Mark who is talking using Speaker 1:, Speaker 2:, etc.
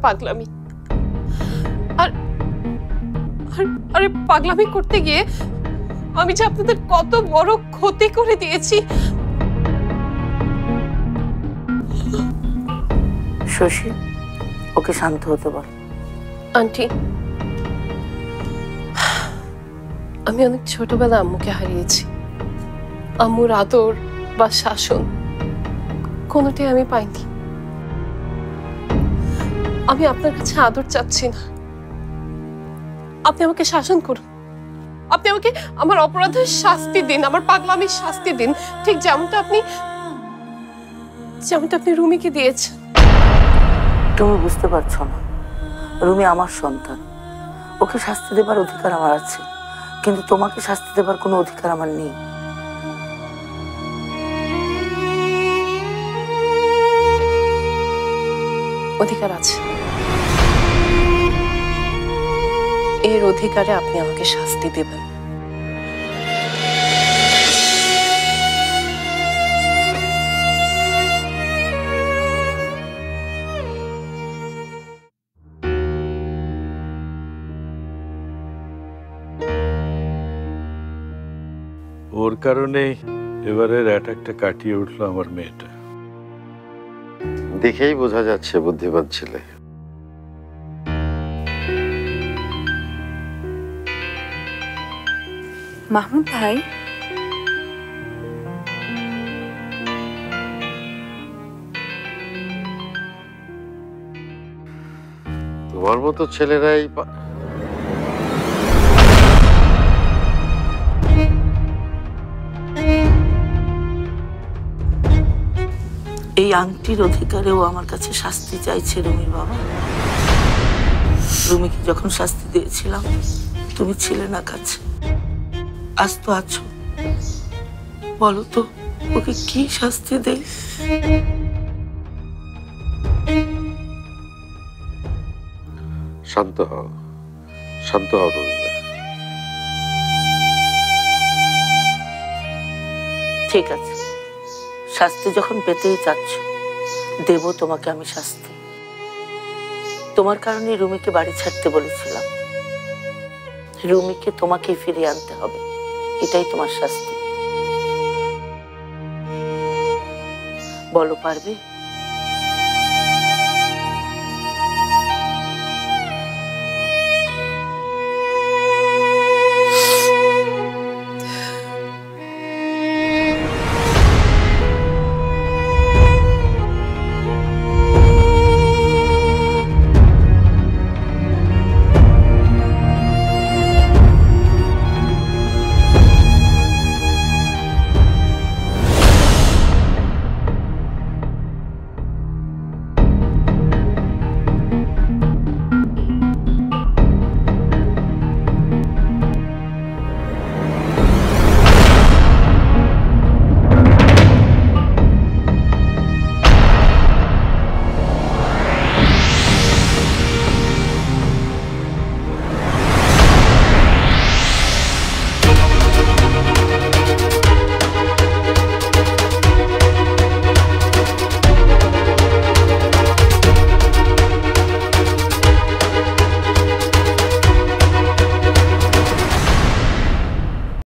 Speaker 1: পাগলামি। আর আরে পাগলামি করতে গিয়ে আমি যে আপনাদের কত বড় ক্ষতি করে দিয়েছি।
Speaker 2: শশী, ওকে শান্ত হতে বল।
Speaker 1: আন্টি, আমি অনেক ছোটবেলা আম্মুকে হারিয়েছি। আম্মুর আদর বা শাসন কোনোটাই আমি পাইনি। আমি আপনার কাছে আদর চাচ্ছি না, আপনি আমাকে শাসন করুন। আপনি আমাকে আমার অপরাধের শাস্তি দিন, আমার পাগলামির শাস্তি দিন, ঠিক যেমনটা আপনি রুমিকে দিয়েছেন।
Speaker 2: তুমি বুঝতে পারছো না, রুমি আমার সন্তান, ওকে শাস্তি দেবার অধিকার আমার আছে, কিন্তু তোমাকে শাস্তি দেবার কোনো অধিকার আমার নেই।
Speaker 1: অধিকার আছে, এর অধিকারে আপনি আমাকে শাস্তি দেবেন।
Speaker 3: ওর কারণে এবারের অ্যাটাকটা কাটিয়ে উঠলো আমার মেয়েটা।
Speaker 4: দেখেই বোঝা যাচ্ছে বুদ্ধিমান ছেলে।
Speaker 5: মাহমুদ ভাই,
Speaker 4: তোমার মতো ছেলেরাই
Speaker 2: এই আংটির অধিকারেও আমার কাছে শাস্তি চাইছে রুমির বাবা। রুমিকে যখন শাস্তি দিয়েছিলাম তুমি ছিলে না কাছে, আজ তো আছো। বলো তো ওকে কি শাস্তি দেই?
Speaker 4: শান্ত হও, শান্ত হও রবীন্দ্র।
Speaker 2: ঠিক আছে, শাস্তি যখন পেতেই চাচ্ছ, দেব তোমাকে আমি শাস্তি। তোমার কারণে রুমিকে বাড়ি ছাড়তে বলেছিলাম, রুমিকে তোমাকে ফিরিয়ে আনতে হবে, এটাই তোমার শাস্তি। বলো পারবে?